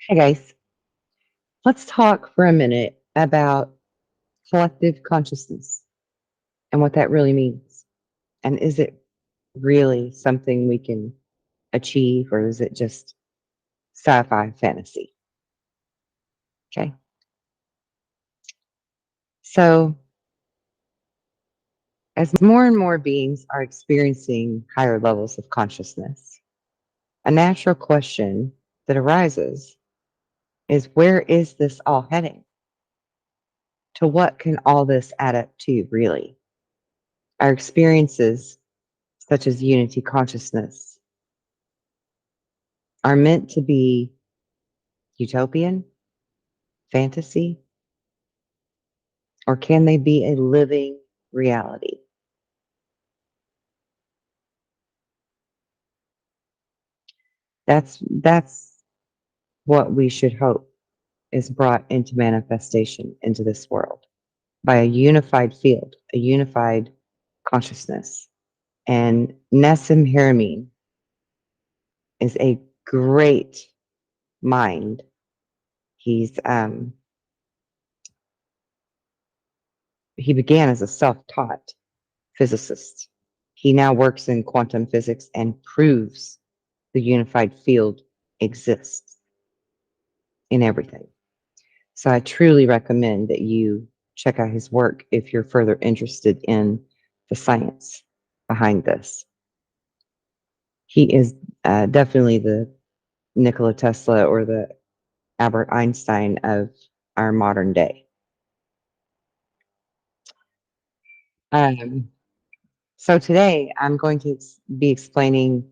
Hey guys, let's talk for a minute about collective consciousness and what that really means. And is it really something we can achieve, or is it just sci fi fantasy? Okay. So, as more and more beings are experiencing higher levels of consciousness, a natural question that arises is, where is this all heading? To what can all this add up to, really? Our experiences, such as unity consciousness, are meant to be utopian, fantasy, or can they be a living reality? That's what we should hope is brought into manifestation into this world by a unified field, a unified consciousness. And Nessim Haramein is a great mind. He's he began as a self-taught physicist. He now works in quantum physics and proves the unified field exists in everything. So I truly recommend that you check out his work if you're further interested in the science behind this. He is definitely the Nikola Tesla or the Albert Einstein of our modern day. Um, so today I'm going to be explaining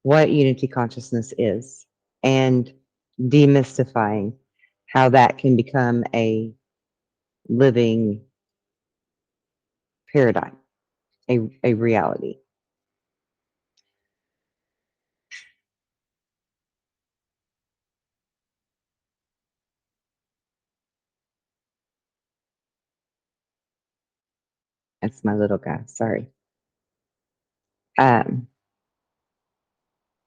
what unity consciousness is and demystifying how that can become a living paradigm, a reality. That's my little guy. Sorry. Um,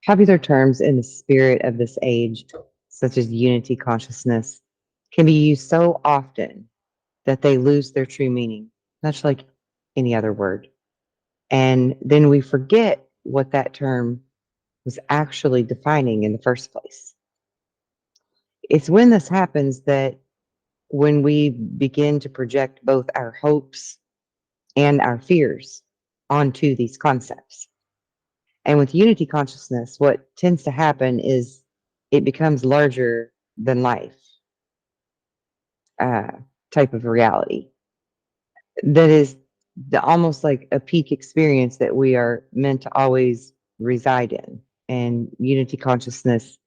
Popular terms in the spirit of this age, such as unity consciousness, can be used so often that they lose their true meaning, much like any other word. And then we forget what that term was actually defining in the first place. It's when this happens that when we begin to project both our hopes and our fears onto these concepts. And with unity consciousness, what tends to happen is it becomes larger than life uh, type of reality that is almost like a peak experience that we are meant to always reside in. And unity consciousness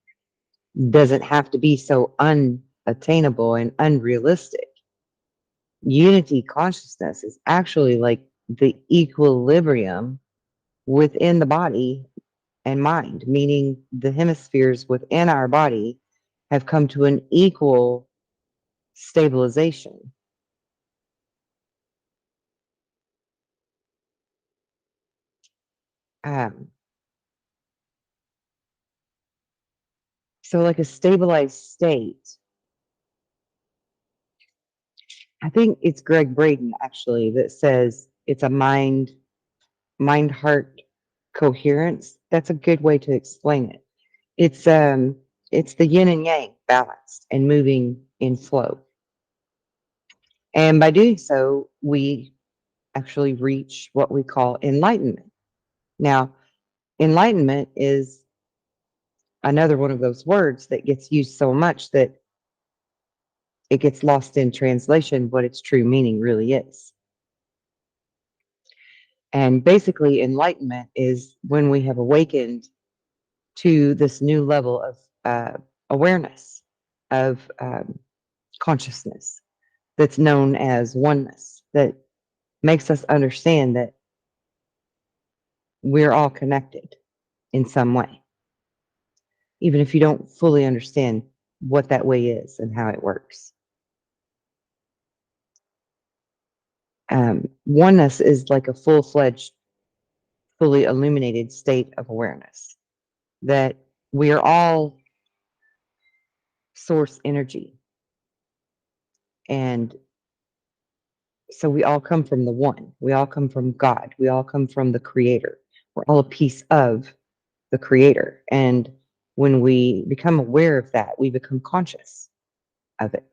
doesn't have to be so unattainable and unrealistic. Unity consciousness is actually like the equilibrium within the body and mind, meaning the hemispheres within our body have come to an equal stabilization. Um, so, like a stabilized state, I think it's Greg Braden actually that says it's a mind heart coherence. That's a good way to explain it. It's the yin and yang balanced and moving in flow. And by doing so, we actually reach what we call enlightenment. Now, enlightenment is another one of those words that gets used so much that it gets lost in translation what its true meaning really is. And basically, enlightenment is when we have awakened to this new level of awareness, of consciousness that's known as oneness, that makes us understand that we're all connected in some way, even if you don't fully understand what that way is and how it works. Oneness is like a full-fledged, fully illuminated state of awareness that we are all source energy. And so we all come from the one. We all come from God. We all come from the creator. We're all a piece of the creator. And when we become aware of that, we become conscious of it.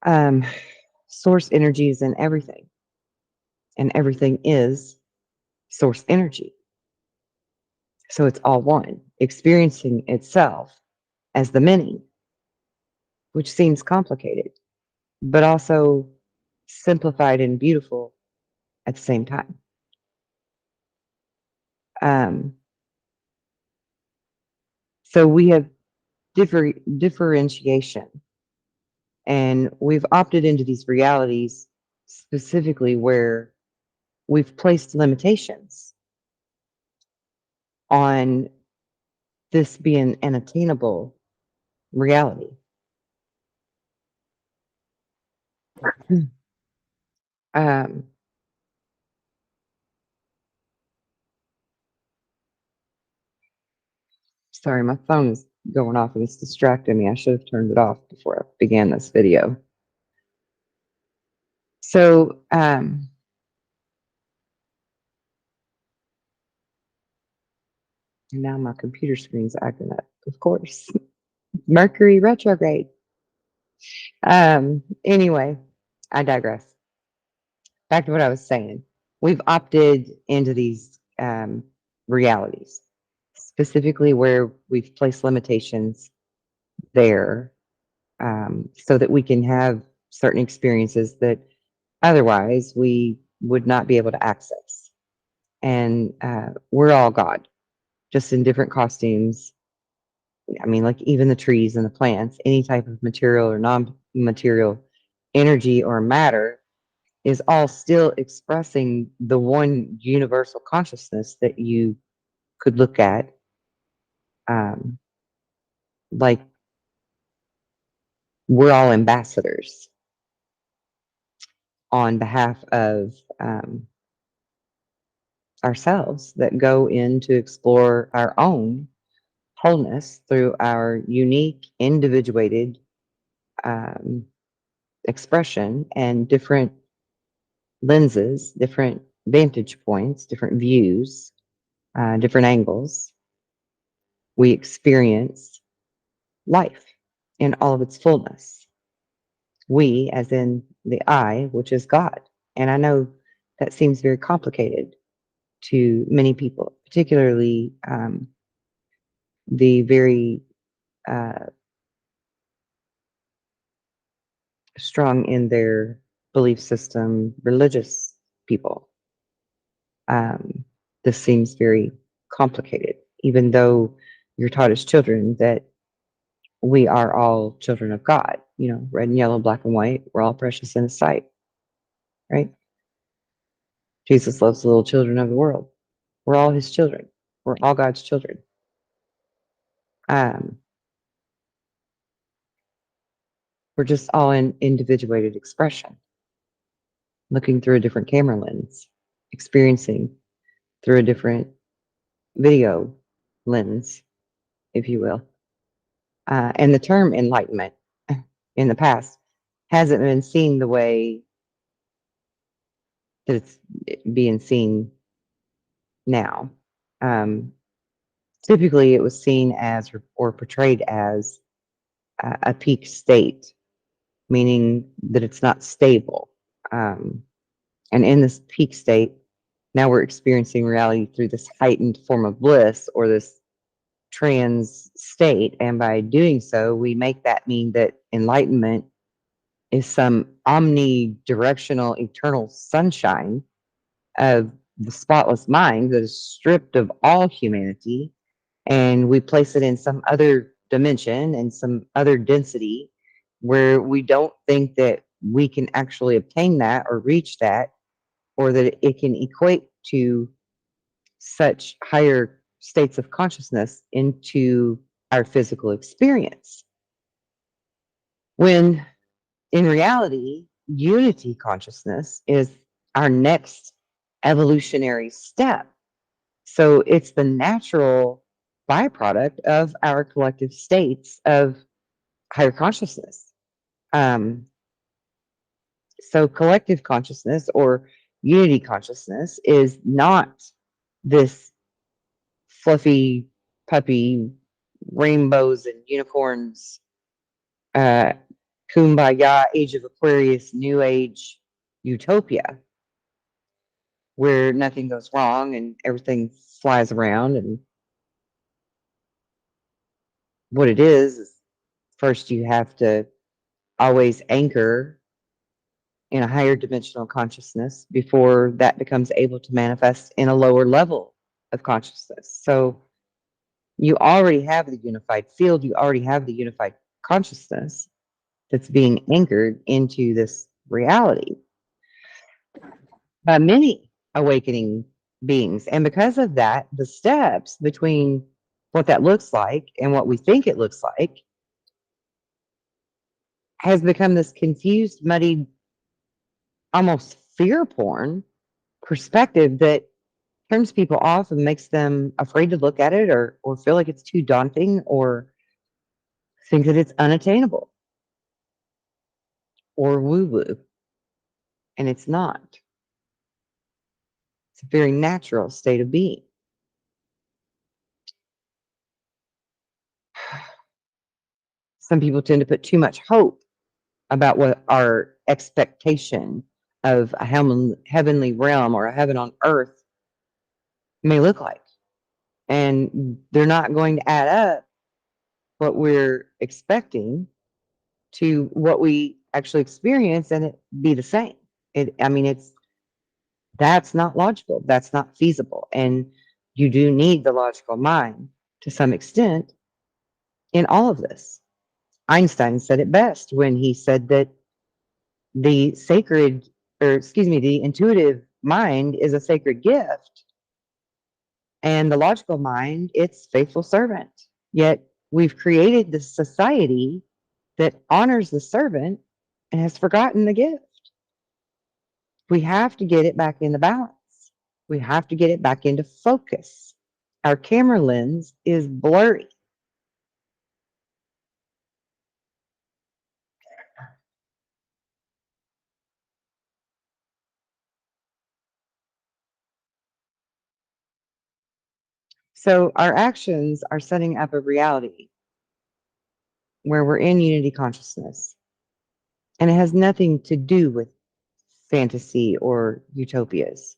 Um, source energy is in everything, and everything is source energy. So it's all one, experiencing itself as the many, which seems complicated, but also simplified and beautiful at the same time. Um, so we have differentiation, and we've opted into these realities specifically where we've placed limitations on this being an attainable reality. Um, sorry, my phone is going off and it's distracting me. I should have turned it off before I began this video. So, now my computer screen's acting up, of course. Mercury retrograde. Anyway, I digress. Back to what I was saying. We've opted into these realities, specifically where we've placed limitations there, so that we can have certain experiences that otherwise we would not be able to access. And we're all God, just in different costumes. I mean, like even the trees and the plants, any type of material or non-material energy or matter is all still expressing the one universal consciousness that you could look at. Um, like we're all ambassadors on behalf of ourselves that go in to explore our own wholeness through our unique, individuated um, expression and different lenses, different vantage points, different views, different angles. We experience life in all of its fullness. We, as in the I, which is God. And I know that seems very complicated to many people, particularly the very uh, strong in their belief system, religious people. This seems very complicated, even though you're taught as children that we are all children of God, you know, red and yellow, black and white. We're all precious in His sight, right? Jesus loves the little children of the world. We're all His children. We're all God's children. Um, we're just all in individuated expression, looking through a different camera lens, experiencing through a different video lens, if you will. And the term enlightenment in the past hasn't been seen the way that it's being seen now. Um, typically, it was seen as or portrayed as a peak state, meaning that it's not stable. And in this peak state, now we're experiencing reality through this heightened form of bliss or this trans state. And by doing so, we make that mean that enlightenment is some omnidirectional eternal sunshine of the spotless mind that is stripped of all humanity, and we place it in some other dimension and some other density where we don't think that we can actually obtain that or reach that, or that it can equate to such higher states of consciousness into our physical experience. When in reality, unity consciousness is our next evolutionary step. So it's the natural byproduct of our collective states of higher consciousness. So collective consciousness or unity consciousness is not this fluffy puppy rainbows and unicorns, uh, kumbaya, age of Aquarius, new age utopia where nothing goes wrong and everything flies around. And what it is first you have to always anchor in a higher dimensional consciousness before that becomes able to manifest in a lower level of consciousness. So you already have the unified field, you already have the unified consciousness that's being anchored into this reality by many awakening beings. And because of that, the steps between what that looks like and what we think it looks like has become this confused, muddied, almost fear porn perspective that turns people off and makes them afraid to look at it or feel like it's too daunting or think that it's unattainable or woo woo. And it's not. It's a very natural state of being. Some people tend to put too much hope about what our expectation of a heavenly realm or a heaven on earth may look like. And they're not going to add up what we're expecting to what we actually experience and it be the same. That's not logical. That's not feasible. And you do need the logical mind to some extent in all of this. Einstein said it best when he said that the the intuitive mind is a sacred gift, and the logical mind, it's faithful servant. Yet we've created this society that honors the servant and has forgotten the gift. We have to get it back into balance. We have to get it back into focus. Our camera lens is blurry. So our actions are setting up a reality where we're in unity consciousness. And it has nothing to do with fantasy or utopias.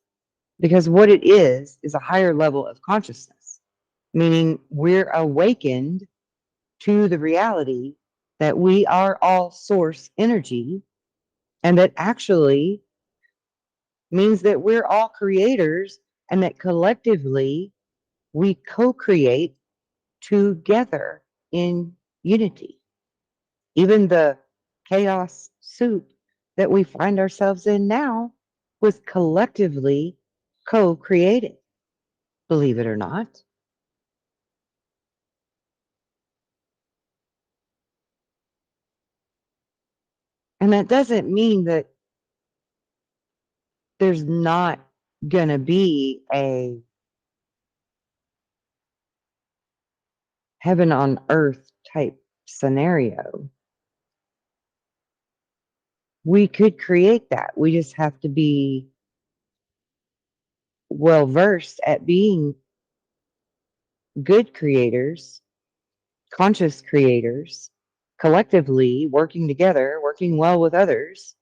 Because what it is a higher level of consciousness, meaning we're awakened to the reality that we are all source energy, and that actually means that we're all creators and that collectively we co-create together in unity. Even the chaos soup that we find ourselves in now was collectively co-created, believe it or not. And that doesn't mean that there's not going to be a heaven on earth type scenario. We could create that. We just have to be well versed at being good creators, conscious creators, collectively working together, working well with others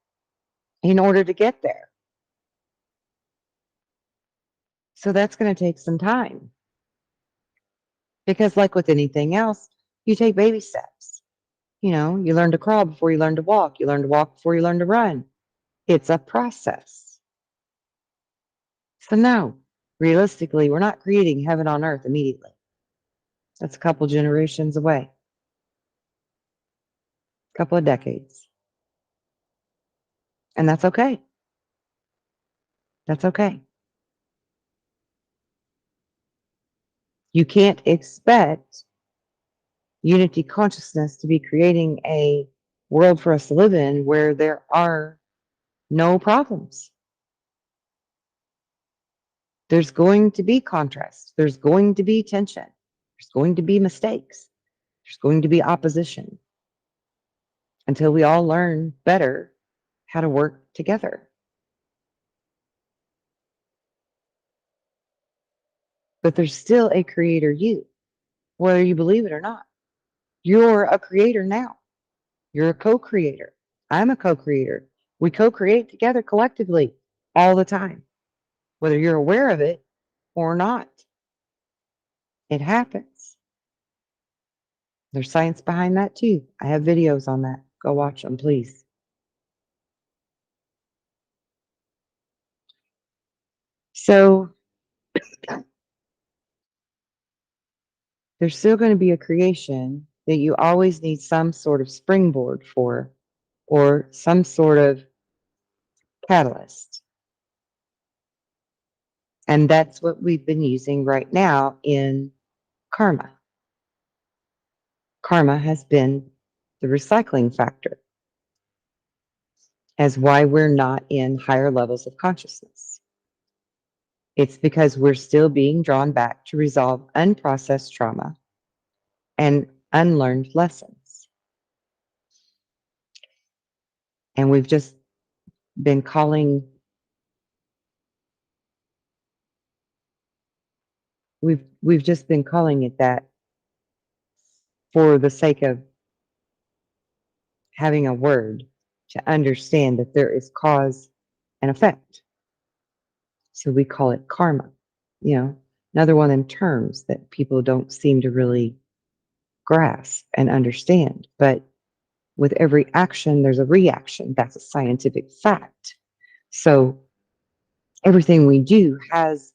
in order to get there. So that's going to take some time because, like with anything else, you take baby steps. You know, you learn to crawl before you learn to walk. You learn to walk before you learn to run. It's a process. So, no, realistically, we're not creating heaven on earth immediately. That's a couple generations away, a couple of decades. And that's okay. That's okay. You can't expect unity consciousness to be creating a world for us to live in where there are no problems. There's going to be contrast. There's going to be tension. There's going to be mistakes. There's going to be opposition until we all learn better how to work together. But there's still a creator you, whether you believe it or not. You're a creator now. You're a co-creator. I'm a co-creator. We co-create together collectively all the time, whether you're aware of it or not. It happens. There's science behind that too. I have videos on that. Go watch them, please. So there's still going to be a creation that you always need some sort of springboard for, or some sort of catalyst. And that's what we've been using right now in karma. Karma has been the recycling factor as why we're not in higher levels of consciousness. It's because we're still being drawn back to resolve unprocessed trauma and unlearned lessons. And we've just been calling we've just been calling it that for the sake of having a word to understand that there is cause and effect. So we call it karma, another one of them terms that people don't seem to really grasp and understand. But with every action, there's a reaction. That's a scientific fact. So everything we do has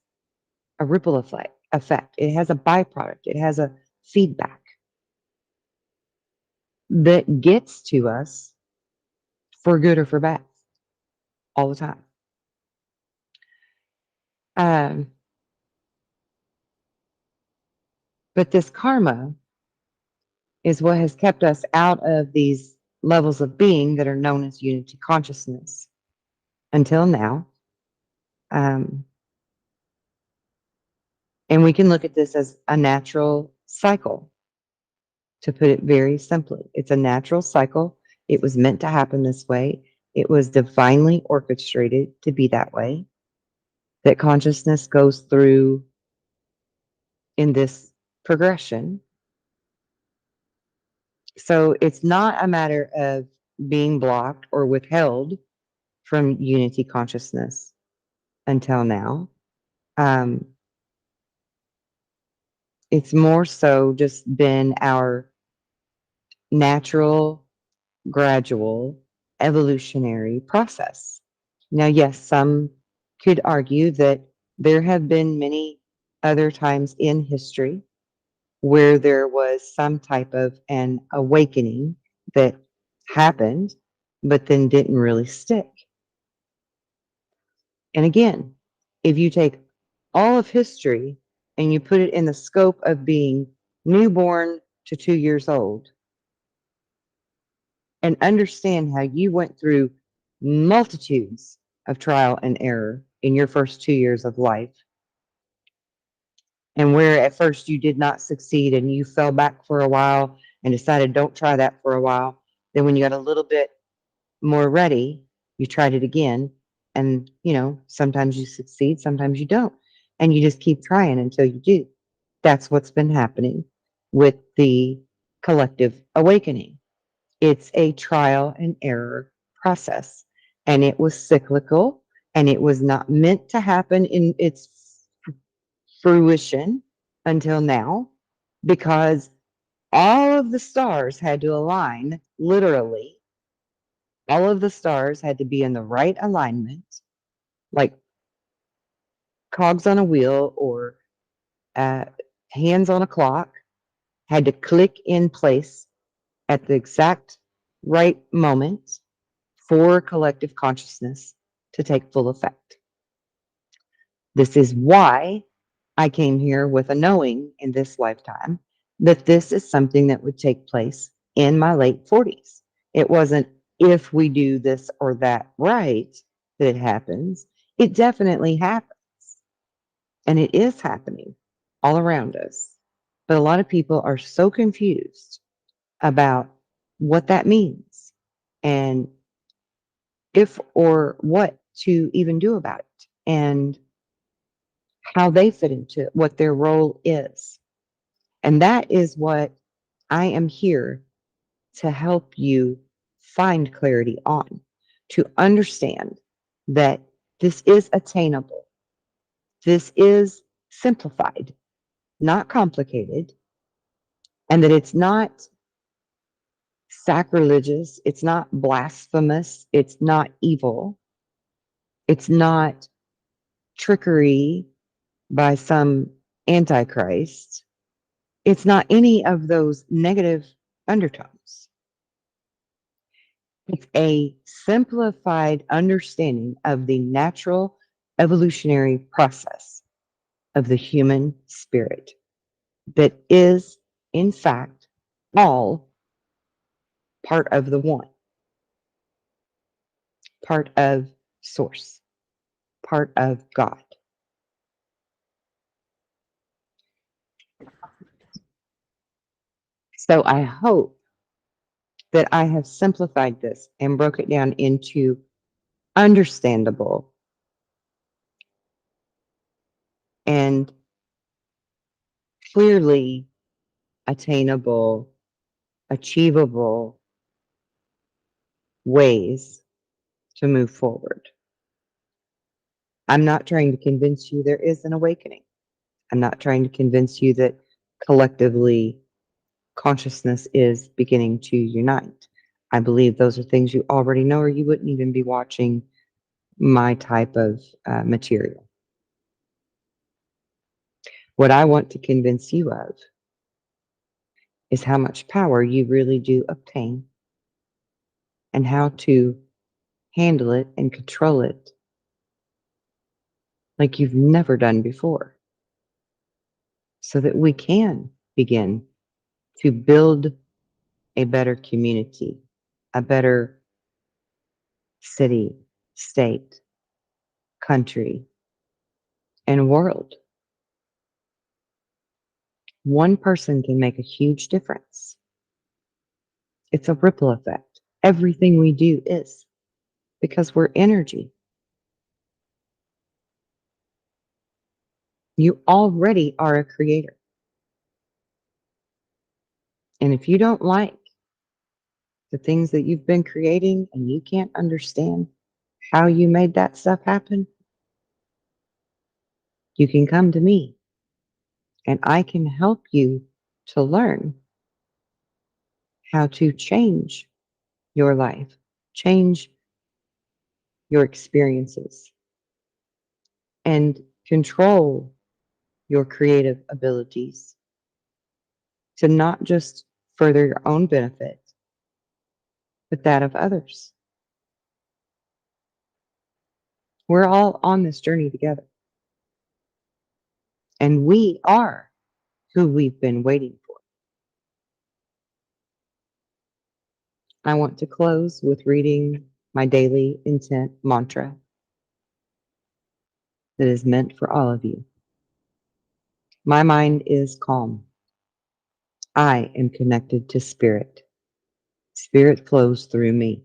a ripple effect. It has a byproduct. It has a feedback that gets to us for good or for bad all the time. But this karma is what has kept us out of these levels of being that are known as unity consciousness until now. And we can look at this as a natural cycle, to put it very simply. It's a natural cycle. It was meant to happen this way. It was divinely orchestrated to be that way, that consciousness goes through in this progression. So it's not a matter of being blocked or withheld from unity consciousness until now. It's more so just been our natural, gradual, evolutionary process. Now, yes, some could argue that there have been many other times in history where there was some type of an awakening that happened, but then didn't really stick. And again, if you take all of history and you put it in the scope of being newborn to 2 years old, and understand how you went through multitudes of trial and error in your first 2 years of life, and where at first you did not succeed and you fell back for a while and decided don't try that for a while. Then when you got a little bit more ready, you tried it again, and sometimes you succeed, sometimes you don't, and you just keep trying until you do. That's what's been happening with the collective awakening. It's a trial and error process, and it was cyclical, and it was not meant to happen in its fruition until now, because all of the stars had to align, literally. All of the stars had to be in the right alignment, like cogs on a wheel or hands on a clock, had to click in place at the exact right moment for collective consciousness to take full effect. This is why I came here with a knowing in this lifetime that this is something that would take place in my late 40s. It wasn't if we do this or that right that it happens. It definitely happens. And it is happening all around us. But a lot of people are so confused about what that means and if or what to even do about it and how they fit into it, what their role is. And that is what I am here to help you find clarity on, to understand that this is attainable. This is simplified, not complicated, and that it's not sacrilegious, it's not blasphemous, it's not evil, it's not trickery by some antichrist, it's not any of those negative undertones. It's a simplified understanding of the natural evolutionary process of the human spirit that is, in fact, all part of the one, part of source, part of God. So I hope that I have simplified this and broke it down into understandable and clearly attainable, achievable ways to move forward. I'm not trying to convince you there is an awakening. I'm not trying to convince you that collectively consciousness is beginning to unite. I believe those are things you already know, or you wouldn't even be watching my type of material. What I want to convince you of is how much power you really do obtain and how to handle it and control it like you've never done before, so that we can begin to build a better community, a better city, state, country, and world. One person can make a huge difference. It's a ripple effect. Everything we do is because we're energy. You already are a creator. And if you don't like the things that you've been creating and you can't understand how you made that stuff happen, you can come to me and I can help you to learn how to change your life, change your experiences, and control your creative abilities to not just further your own benefit, but that of others. We're all on this journey together, and we are who we've been waiting for. I want to close with reading my daily intent mantra that is meant for all of you. My mind is calm. I am connected to spirit. Spirit flows through me.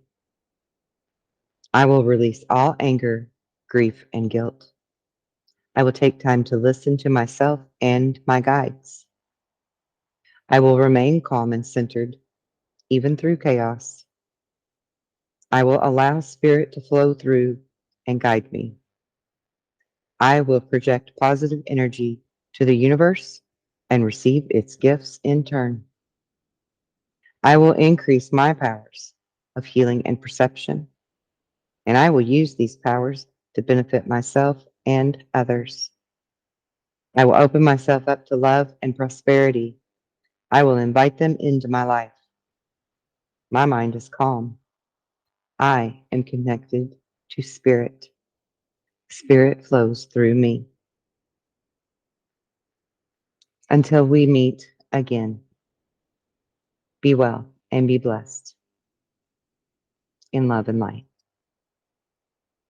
I will release all anger, grief, and guilt. I will take time to listen to myself and my guides. I will remain calm and centered, even through chaos. I will allow spirit to flow through and guide me. I will project positive energy to the universe and receive its gifts in turn. I will increase my powers of healing and perception, and I will use these powers to benefit myself and others. I will open myself up to love and prosperity. I will invite them into my life. My mind is calm. I am connected to spirit. Spirit flows through me. Until we meet again, be well and be blessed in love and light.